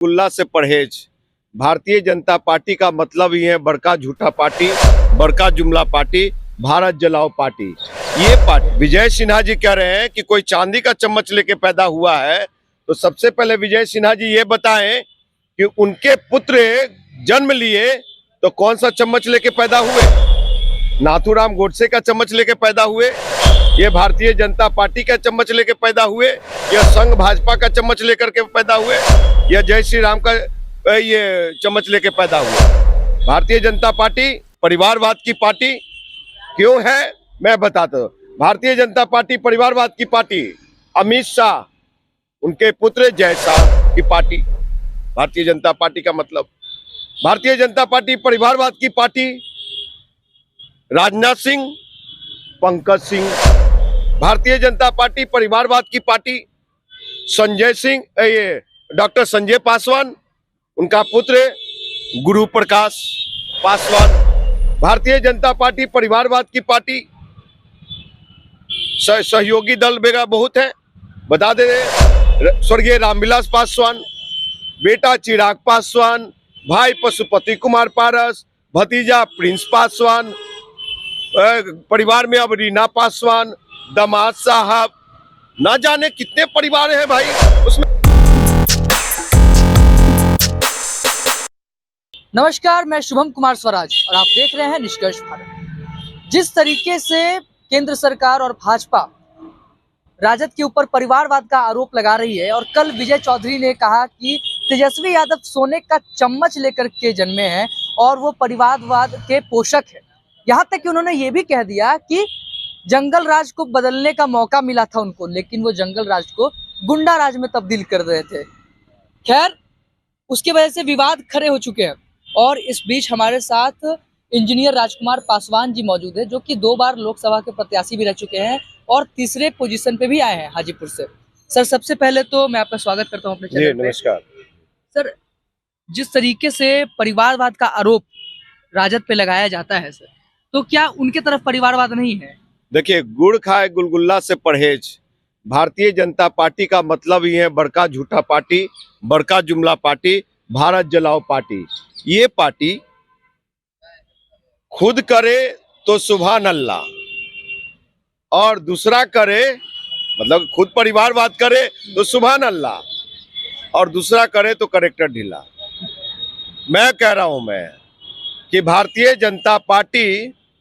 गुल्ला से परहेज। भारतीय जनता पार्टी का मतलब ही है बड़का झूठा पार्टी, बड़का जुमला पार्टी, भारत जलाओ पार्टी। ये पार्टी विजय सिन्हा जी कह रहे हैं कि कोई चांदी का चम्मच लेके पैदा हुआ है, तो सबसे पहले विजय सिन्हा जी ये बताएं कि उनके पुत्र जन्म लिए तो कौन सा चम्मच लेके पैदा हुए? नाथूराम गोडसे का चम्मच लेके पैदा हुए, ये भारतीय जनता पार्टी का चम्मच लेके पैदा हुए, या संघ भाजपा का चम्मच लेकर के पैदा हुए, या जय श्री राम का ये चम्मच लेके पैदा हुए? भारतीय जनता पार्टी परिवारवाद की पार्टी क्यों है, मैं बताता हूँ। भारतीय जनता पार्टी परिवारवाद की पार्टी, अमित शाह उनके पुत्र जय शाह की पार्टी। भारतीय जनता पार्टी का मतलब भारतीय जनता पार्टी परिवारवाद की पार्टी, राजनाथ सिंह, पंकज सिंह। भारतीय जनता पार्टी परिवारवाद की पार्टी, संजय सिंह, ये डॉक्टर संजय पासवान, उनका पुत्र गुरु प्रकाश पासवान। भारतीय जनता पार्टी परिवारवाद की पार्टी, सहयोगी दल मेरा बहुत है, बता दे स्वर्गीय रामविलास पासवान, बेटा चिराग पासवान, भाई पशुपति कुमार पारस, भतीजा प्रिंस पासवान, परिवार में अब रीना पासवान, दामाद साहब, ना जाने कितने परिवार हैं भाई उसमें। नमस्कार, मैं शुभम कुमार स्वराज और आप देख रहे हैं निष्कर्ष भारत। जिस तरीके से केंद्र सरकार और भाजपा राजद के ऊपर परिवारवाद का आरोप लगा रही है, और कल विजय चौधरी ने कहा कि तेजस्वी यादव सोने का चम्मच लेकर के जन्मे हैं और वो परिवारवाद के पोषक है। यहाँ तक कि उन्होंने ये भी कह दिया कि जंगल राज को बदलने का मौका मिला था उनको, लेकिन वो जंगल राज को गुंडा राज में तब्दील कर रहे थे। खैर, उसकी वजह से विवाद खड़े हो चुके हैं, और इस बीच हमारे साथ इंजीनियर राजकुमार पासवान जी मौजूद है, जो कि 2 बार लोकसभा के प्रत्याशी भी रह चुके हैं और तीसरे पोजीशन पे भी आए हैं हाजीपुर से। सर, सबसे पहले तो मैं आपका स्वागत करता हूं अपने चैनल पे। नमस्कार सर, जिस तरीके से परिवारवाद का आरोप राजद पे लगाया जाता है सर, तो क्या उनके तरफ परिवारवाद नहीं है? देखिए, गुड़ खाए गुलगुल्ला से परहेज। भारतीय जनता पार्टी का मतलब ही है बड़का झूठा पार्टी, बड़का जुमला पार्टी, भारत जलाओ पार्टी। ये पार्टी खुद करे तो सुभान अल्लाह, और दूसरा करे मतलब खुद परिवारवाद करे तो सुभान अल्लाह, और दूसरा करे तो करेक्टर ढीला। मैं कह रहा हूं कि भारतीय जनता पार्टी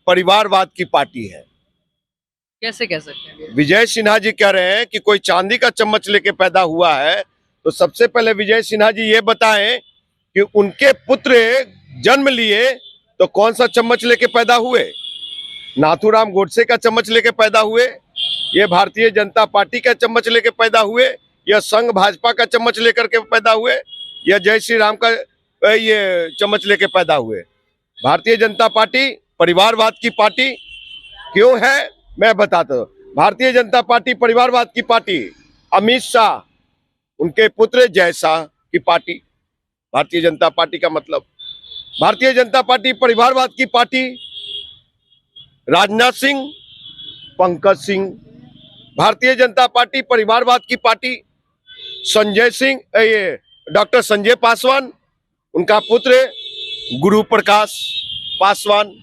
परिवारवाद की पार्टी है। कैसे कह सकते हैं? विजय सिन्हा जी कह रहे हैं कि कोई चांदी का चम्मच लेके पैदा हुआ है, तो सबसे पहले विजय सिन्हा जी ये बताएं कि उनके पुत्र जन्म लिए तो कौन सा चम्मच लेके पैदा हुए? नाथूराम गोडसे का चम्मच लेके पैदा हुए, ये भारतीय जनता पार्टी का चम्मच लेके पैदा हुए, या संघ भाजपा का चम्मच लेकर के पैदा हुए, या जय श्री राम का ये चम्मच लेके पैदा हुए? भारतीय जनता पार्टी परिवारवाद की पार्टी क्यों है, मैं बताता हूँ। भारतीय जनता पार्टी परिवारवाद की पार्टी, अमित शाह उनके पुत्र जय शाह की पार्टी। भारतीय जनता पार्टी का मतलब भारतीय जनता पार्टी परिवारवाद की पार्टी, राजनाथ सिंह, पंकज सिंह। भारतीय जनता पार्टी परिवारवाद की पार्टी, संजय सिंह, ये डॉक्टर संजय पासवान, उनका पुत्र गुरु प्रकाश पासवान।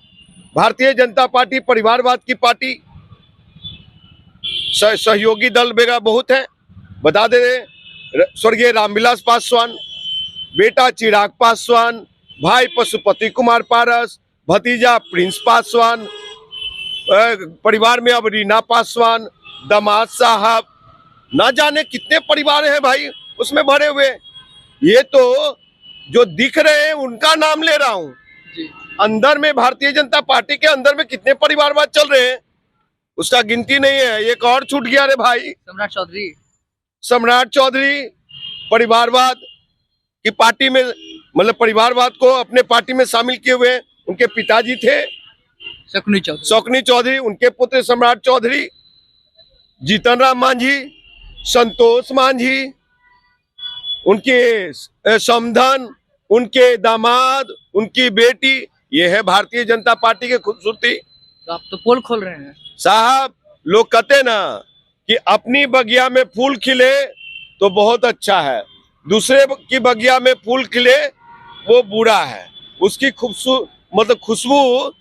भारतीय जनता पार्टी परिवारवाद की पार्टी, सहयोगी दल मेरा बहुत है, बता दे स्वर्गीय रामविलास पासवान, बेटा चिराग पासवान, भाई पशुपति कुमार पारस, भतीजा प्रिंस पासवान, परिवार में अब रीना पासवान, दामाद साहब, ना जाने कितने परिवार हैं भाई उसमें भरे हुए। ये तो जो दिख रहे हैं उनका नाम ले रहा हूं, अंदर में भारतीय जनता पार्टी के अंदर में कितने परिवारवाद चल रहे हैं उसका गिनती नहीं है। एक और छूट गया रे भाई, सम्राट चौधरी परिवारवाद की पार्टी में, मतलब परिवारवाद को अपने पार्टी में शामिल किए हुए। उनके पिताजी थे शकुनी चौधरी, उनके पुत्र सम्राट चौधरी, जीतन राम मांझी, संतोष मांझी, उनके समधन, उनके दामाद, उनकी बेटी। ये है भारतीय जनता पार्टी की खूबसूरती। तो आप तो पोल खोल रहे हैं साहब। लोग कहते ना कि अपनी बगिया में फूल खिले तो बहुत अच्छा है, दूसरे की बगिया में फूल खिले वो बुरा है, उसकी खुशबू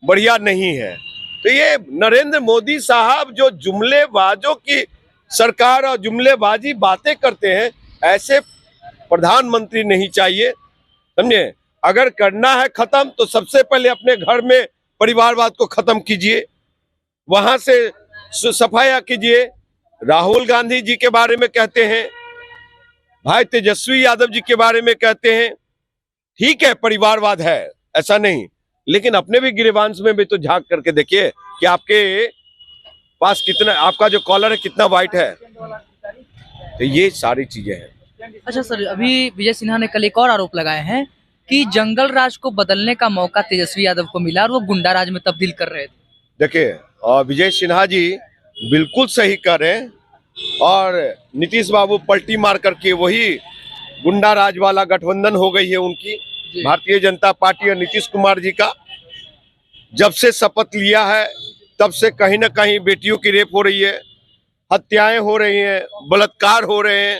बढ़िया नहीं है। तो ये नरेंद्र मोदी साहब जो जुमलेबाजों की सरकार और जुमलेबाजी बातें करते हैं, ऐसे प्रधानमंत्री नहीं चाहिए, समझे। अगर करना है खत्म तो सबसे पहले अपने घर में परिवारवाद को खत्म कीजिए, वहां से सफाया कीजिए। राहुल गांधी जी के बारे में कहते हैं, भाई तेजस्वी यादव जी के बारे में कहते हैं, ठीक है परिवारवाद है, ऐसा नहीं, लेकिन अपने भी गिरेबांस में भी तो झांक करके देखिए कि आपके पास कितना, आपका जो कॉलर है कितना वाइट है। तो ये सारी चीजें हैं। अच्छा सर, अभी विजय सिन्हा ने कल एक और आरोप लगाए हैं कि जंगल राज को बदलने का मौका तेजस्वी यादव को मिला और वो गुंडा राज में तब्दील कर रहे थे। देखिए, और विजय सिन्हा जी बिल्कुल सही कर रहे हैं, और नीतीश बाबू पलटी मार करके वही गुंडा राज वाला गठबंधन हो गई है उनकी, भारतीय जनता पार्टी और नीतीश कुमार जी का। जब से शपथ लिया है तब से कहीं ना कहीं बेटियों की रेप हो रही है, हत्याएं हो रही हैं, बलात्कार हो रहे हैं,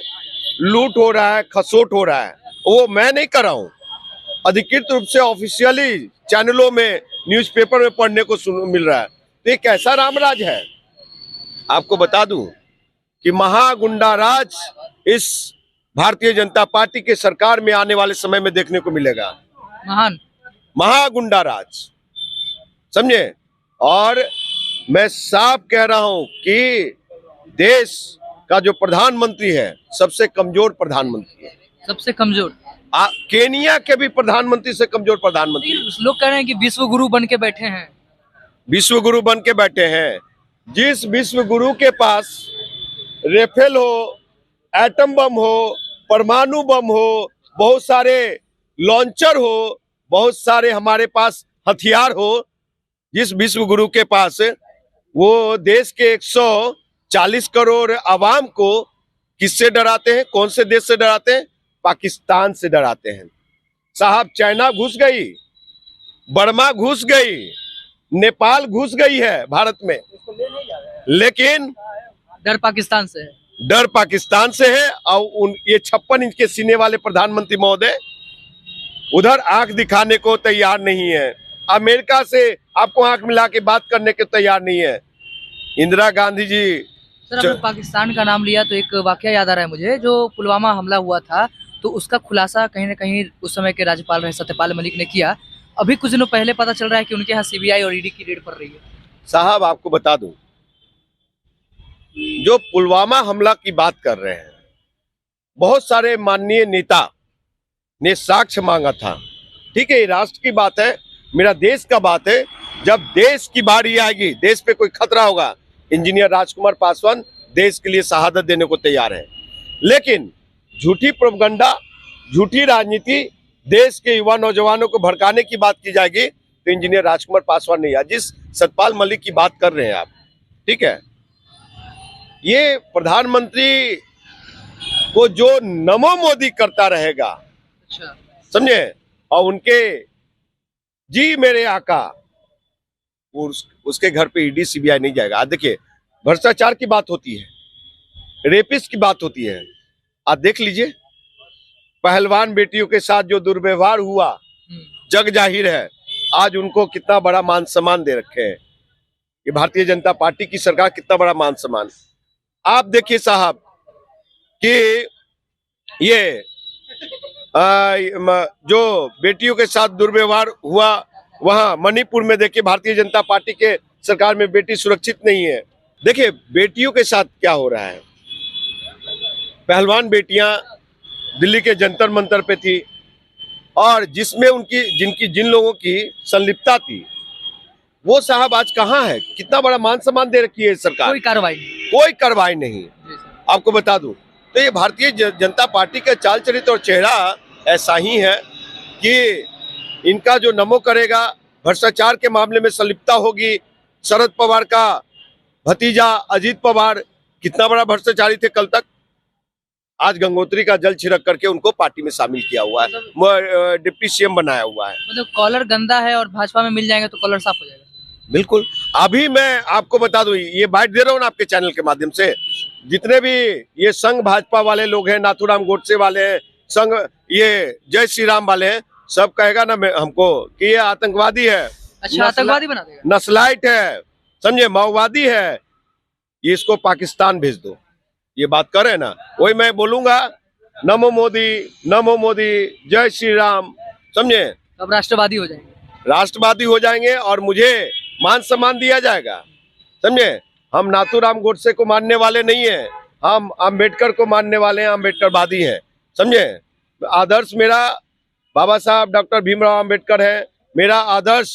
लूट हो रहा है, खसोट हो रहा है। वो मैं नहीं कर रहा हूँ, अधिकृत रूप से ऑफिशियली चैनलों में, न्यूज़पेपर में पढ़ने को मिल रहा है। तो ये कैसा रामराज है? आपको बता दूं कि महागुंडा राज इस भारतीय जनता पार्टी के सरकार में आने वाले समय में देखने को मिलेगा। महागुंडा राज, समझे। और मैं साफ कह रहा हूं कि देश का जो प्रधानमंत्री है सबसे कमजोर प्रधानमंत्री है, सबसे कमजोर। केनिया के भी प्रधानमंत्री से कमजोर प्रधानमंत्री। लोग कह रहे हैं कि विश्व गुरु बन के बैठे हैं। विश्व गुरु बन के बैठे हैं। जिस विश्व गुरु के पास राफेल हो, एटम बम हो, परमाणु बम हो, बहुत सारे लॉन्चर हो, बहुत सारे हमारे पास हथियार हो, जिस विश्व गुरु के पास, वो देश के 140 करोड़ आवाम को किससे डराते हैं? कौन से देश से डराते हैं? पाकिस्तान से डराते हैं साहब। चाइना घुस गई, बर्मा घुस गई, नेपाल घुस गई है भारत में, लेकिन डर पाकिस्तान से है। डर पाकिस्तान से है। और ये 56 इंच के सीने वाले प्रधानमंत्री महोदय उधर आंख दिखाने को तैयार नहीं है, अमेरिका से आपको आंख मिला के बात करने के तैयार नहीं है। इंदिरा गांधी जी। सर, आपने पाकिस्तान का नाम लिया तो एक वाकया याद आ रहा है मुझे, जो पुलवामा हमला हुआ था, तो उसका खुलासा कहीं ना कहीं उस समय के राज्यपाल रहे सत्यपाल मलिक ने किया। अभी कुछ दिनों पहले पता चल रहा है कि उनके यहाँ सीबीआई और ईडी की रेड पड़ रही है। साहब आपको बता दूं, जो पुलवामा हमला की बात कर रहे हैं, बहुत सारे माननीय नेता ने साक्ष्य मांगा था। ठीक है, ये राष्ट्र की बात है, मेरा देश का बात है। जब देश की बारी आएगी, देश पे कोई खतरा होगा, इंजीनियर राजकुमार पासवान देश के लिए शहादत देने को तैयार है। लेकिन झूठी प्रोपगंडा, झूठी राजनीति, देश के युवा नौजवानों को भड़काने की बात की जाएगी तो इंजीनियर राजकुमार पासवान नहीं। जिस सतपाल मलिक की बात कर रहे हैं आप, ठीक है, ये प्रधानमंत्री को जो नमो मोदी करता रहेगा, अच्छा, समझे, और उनके जी मेरे आका, उसके घर पे ईडी सीबीआई नहीं जाएगा। आज देखिए, भ्रष्टाचार की बात होती है, रेपिस्ट की बात होती है। आज देख लीजिए, पहलवान बेटियों के साथ जो दुर्व्यवहार हुआ जग जाहिर है। आज उनको कितना बड़ा मान सम्मान दे रखे हैं, ये भारतीय जनता पार्टी की सरकार, कितना बड़ा मान सम्मान। आप देखिए साहब कि ये जो बेटियों के साथ दुर्व्यवहार हुआ वहां मणिपुर में, देखिए भारतीय जनता पार्टी के सरकार में बेटी सुरक्षित नहीं है। देखिए बेटियों के साथ क्या हो रहा है। पहलवान बेटियां दिल्ली के जंतर मंतर पे थी, और जिसमें जिन लोगों की संलिप्तता थी, वो साहब आज कहाँ है? कितना बड़ा मान सम्मान दे रखी है सरकार, कोई कार्रवाई नहीं। आपको बता दूं, तो ये भारतीय जनता पार्टी का चाल चरित्र और चेहरा ऐसा ही है कि इनका जो नमो करेगा, भ्रष्टाचार के मामले में संलिप्तता होगी। शरद पवार का भतीजा अजीत पवार कितना बड़ा भ्रष्टाचारी थे कल तक, आज गंगोत्री का जल छिड़क करके उनको पार्टी में शामिल किया हुआ है, डिप्टी सीएम बनाया हुआ है। मतलब कॉलर गंदा है और भाजपा में मिल जाएंगे तो कॉलर साफ हो जाएगा। बिल्कुल। अभी मैं आपको बता दूं, ये बाइट दे रहा हूं ना आपके चैनल के माध्यम से, जितने भी ये संघ भाजपा वाले लोग हैं, नाथूराम गोडसे वाले हैं, संघ ये जय श्री राम वाले हैं, सब कहेगा ना हमको कि ये आतंकवादी है, अच्छा, आतंकवादी बना देगा। नस्लाइट है, समझे, माओवादी है, ये इसको पाकिस्तान भेज दो, ये बात कर रहे हैं ना, वही मैं बोलूंगा, नमो मोदी, नमो मोदी, जय श्री राम, समझे, अब राष्ट्रवादी हो जाएंगे। राष्ट्रवादी हो जाएंगे और मुझे मान सम्मान दिया जाएगा, समझे। हम नाथूराम गोडसे को मानने वाले नहीं है, हम अंबेडकर को मानने वाले हैं, अंबेडकरवादी हैं, समझे। आदर्श मेरा बाबा साहब डॉक्टर भीमराव अंबेडकर है, मेरा आदर्श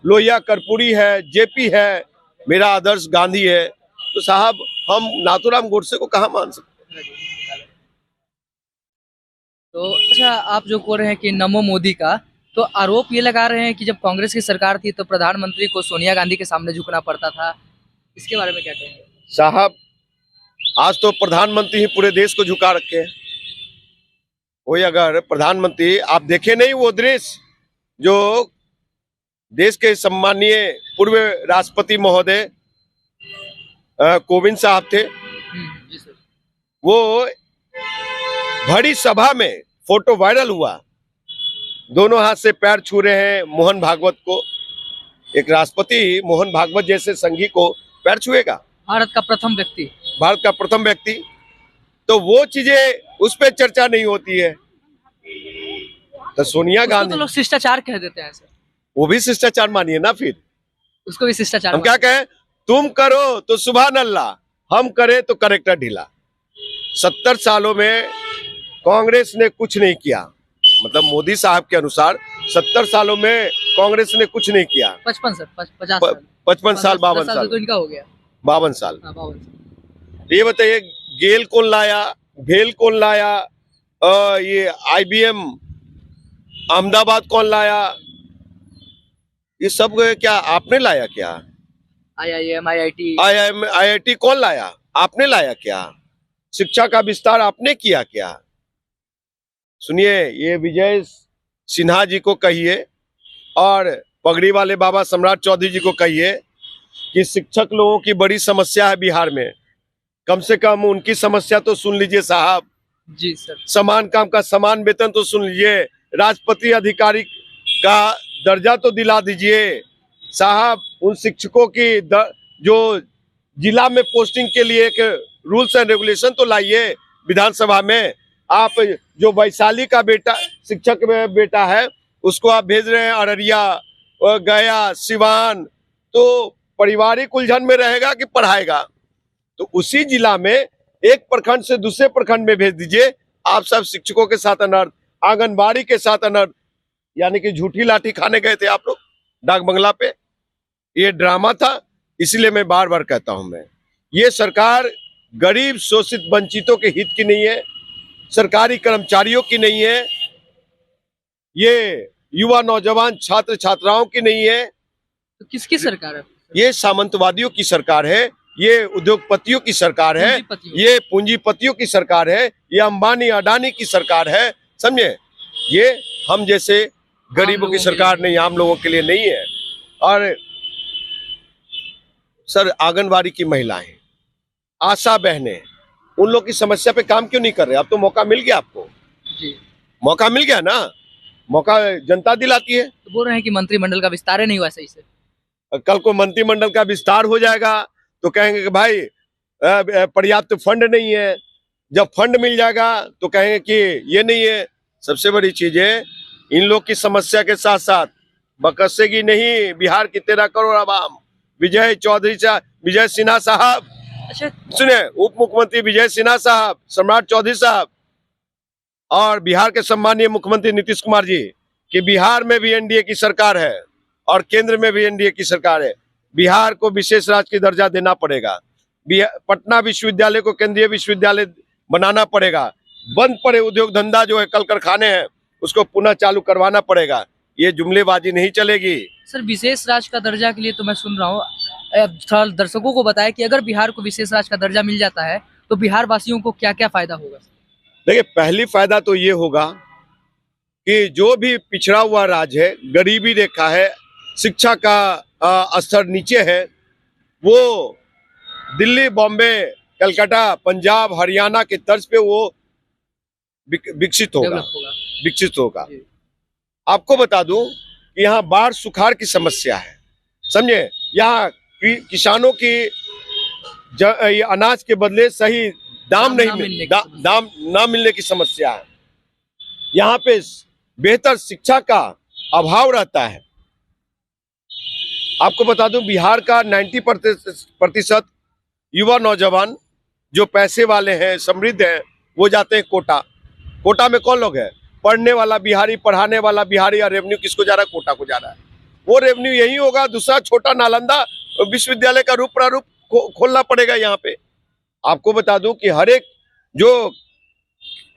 लोहिया कर्पूरी है, जेपी है, मेरा आदर्श गांधी है, तो साहब हम नाथूराम गोडसे को कहाँ मान सकते हैं। तो अच्छा, आप जो बोल रहे हैं कि नमो मोदी का, तो आरोप ये लगा रहे हैं कि जब कांग्रेस की सरकार थी तो प्रधानमंत्री को सोनिया गांधी के सामने झुकना पड़ता था, इसके बारे में क्या कहेंगे? साहब आज तो प्रधानमंत्री ही पूरे देश को झुका रखे हैं। कोई अगर प्रधानमंत्री, आप देखे नहीं वो दृश्य जो देश के सम्मानीय पूर्व राष्ट्रपति महोदय कोविंद साहब थे, जी सर। वो बड़ी सभा में फोटो वायरल हुआ, दोनों हाथ से पैर छू रहे हैं मोहन भागवत को। एक राष्ट्रपति मोहन भागवत जैसे संघी को पैर छुएगा? भारत का प्रथम व्यक्ति। भारत का प्रथम व्यक्ति, तो वो चीजें उस पर चर्चा नहीं होती है। तो सोनिया उसको गांधी, तो लोग शिष्टाचार कह देते हैं सर। वो भी शिष्टाचार मानिए ना, फिर उसको भी शिष्टाचार हम क्या कहें, तुम करो तो सुभान अल्लाह, हम करें तो करेक्टर ढीला। 70 सालों में कांग्रेस ने कुछ नहीं किया, मतलब मोदी साहब के अनुसार 70 सालों में कांग्रेस ने कुछ नहीं किया। 55 सर, 50 साल। 55 साल, 52 साल साल तो इनका हो गया। 52 साल। हाँ, 52 साल। ये बताइए, गेल कौन लाया, भेल कौन लाया, ये IBM अहमदाबाद कौन लाया, ये सब क्या आपने लाया क्या? IIM, IIT, IIT कौन लाया? आपने लाया क्या? शिक्षा का विस्तार आपने किया क्या? सुनिए, ये विजय सिन्हा जी को कहिए और पगड़ी वाले बाबा सम्राट चौधरी जी को कहिए कि शिक्षक लोगों की बड़ी समस्या है बिहार में, कम से कम उनकी समस्या तो सुन लीजिए साहब। जी सर। समान काम का समान वेतन तो सुन लीजिए, राष्ट्रपति अधिकारी का दर्जा तो दिला दीजिए साहब। उन शिक्षकों की जो जिला में पोस्टिंग के लिए एक रूल्स एंड रेगुलेशन तो लाइए विधानसभा में। आप जो वैशाली का बेटा, शिक्षक में बेटा है, उसको आप भेज रहे हैं अररिया, गया, सिवान, तो पारिवारिक उलझन में रहेगा कि पढ़ाएगा? तो उसी जिला में एक प्रखंड से दूसरे प्रखंड में भेज दीजिए। आप सब शिक्षकों के साथ अनर्थ, आंगनबाड़ी के साथ अनर्थ, यानी कि झूठी लाठी खाने गए थे आप लोग डाक बंगला पे। ये ड्रामा था, इसलिए मैं बार बार कहता हूं, मैं ये सरकार गरीब शोषित वंचितों के हित की नहीं है, सरकारी कर्मचारियों की नहीं है, ये युवा नौजवान छात्र छात्राओं की नहीं है, तो किसकी सरकार है? ये सामंतवादियों की सरकार है, ये उद्योगपतियों की सरकार है, ये पूंजीपतियों की सरकार है, ये अंबानी अडानी की सरकार है, समझे। ये हम जैसे गरीबों की सरकार नहीं, आम लोगों के लिए नहीं है। और सर, आंगनबाड़ी की महिलाएं, आशा बहनें, उन लोग की समस्या पे काम क्यों नहीं कर रहे? अब तो मौका मिल गया आपको, जी मौका मिल गया ना, मौका जनता दिलाती है। तो बोल रहे हैं कि मंत्रिमंडल का विस्तार ही नहीं हुआ सही से। कल को मंत्रिमंडल का विस्तार हो जाएगा तो कहेंगे कि भाई पर्याप्त फंड नहीं है, जब फंड मिल जाएगा तो कहेंगे कि ये नहीं है। सबसे बड़ी चीज है, इन लोग की समस्या के साथ साथ बकसेगी नहीं बिहार की 13 करोड़ आवाम। विजय सिन्हा साहब, अच्छा, सुने, उप मुख्यमंत्री विजय सिन्हा साहब, सम्राट चौधरी साहब और बिहार के सम्मानीय मुख्यमंत्री नीतीश कुमार जी कि बिहार में भी एनडीए की सरकार है और केंद्र में भी एनडीए की सरकार है। बिहार को विशेष राज्य की दर्जा देना पड़ेगा, पटना विश्वविद्यालय को केंद्रीय विश्वविद्यालय बनाना पड़ेगा, बंद पड़े उद्योग धंधा जो है, कल कारखाने हैं, उसको पुनः चालू करवाना पड़ेगा। ये जुमलेबाजी नहीं चलेगी। सर, विशेष राज्य का दर्जा के लिए तो मैं सुन रहा हूँ, थोड़ा दर्शकों को बताया कि अगर बिहार को विशेष राज्य का दर्जा मिल जाता है तो बिहार वासियों को क्या क्या फायदा होगा? देखिए, पहली फायदा तो ये होगा कि जो भी पिछड़ा हुआ राज्य है, गरीबी रेखा है, शिक्षा का स्तर नीचे है, वो दिल्ली, बॉम्बे, कलकत्ता, पंजाब, हरियाणा के तर्ज पे वो विकसित होगा, डेवलप होगा। विकसित होगा। जी। आपको बता दूं कि यहाँ बाढ़ सुखाड़ की समस्या है, समझे। यहाँ किसानों की ये अनाज के बदले सही दाम नहीं दाम ना मिलने की समस्या है। यहाँ पे बेहतर शिक्षा का अभाव रहता है। आपको बता दूं बिहार का 90% युवा नौजवान जो पैसे वाले हैं, समृद्ध हैं, वो जाते हैं कोटा। कोटा में कौन लोग है? पढ़ने वाला बिहारी, पढ़ाने वाला बिहारी, और रेवेन्यू किसको जा रहा है? कोटा को जा रहा है। वो रेवेन्यू यही होगा। दूसरा छोटा नालंदा विश्वविद्यालय का रूप प्रारूप खोलना पड़ेगा यहाँ पे। आपको बता दूं कि हर एक जो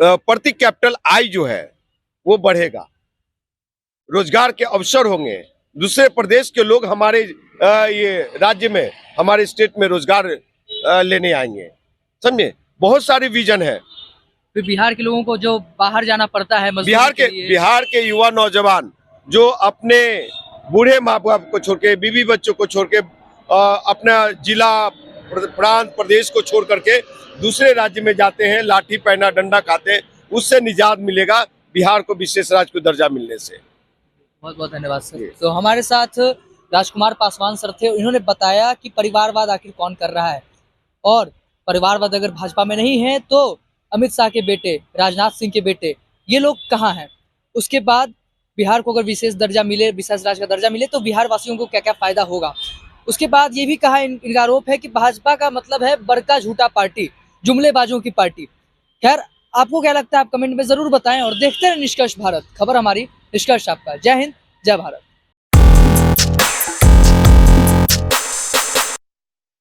प्रति कैपिटल आय जो है वो बढ़ेगा, रोजगार के अवसर होंगे, दूसरे प्रदेश के लोग हमारे ये राज्य में, हमारे स्टेट में रोजगार लेने आएंगे, समझे। बहुत सारी विजन है। फिर बिहार के लोगों को जो बाहर जाना पड़ता है बिहार के युवा नौजवान जो अपने बूढ़े माँ बाप को छोड़ के, बीवी बच्चों को छोड़ के, अपना जिला, प्रांत, प्रदेश को छोड़ करके दूसरे राज्य में जाते हैं, लाठी पहना डंडा खाते हैं, उससे निजात मिलेगा बिहार को विशेष राज्य को दर्जा मिलने से। बहुत बहुत धन्यवाद सर। तो हमारे साथ राजकुमार पासवान सर थे। इन्होंने बताया कि परिवारवाद आखिर कौन कर रहा है, और परिवारवाद अगर भाजपा में नहीं है तो अमित शाह के बेटे, राजनाथ सिंह के बेटे, ये लोग कहाँ हैं। उसके बाद बिहार को अगर विशेष दर्जा मिले, विशेष राज्य का दर्जा मिले, तो बिहार वासियों को क्या क्या फायदा होगा। उसके बाद ये भी कहा, इनका आरोप है कि भाजपा का मतलब है बड़का झूठा पार्टी, जुमलेबाजों की पार्टी। खैर, आपको क्या लगता है आप कमेंट में जरूर बताएं, और देखते रहे निष्कर्ष भारत। खबर हमारी, निष्कर्ष आपका। जय हिंद, जय भारत।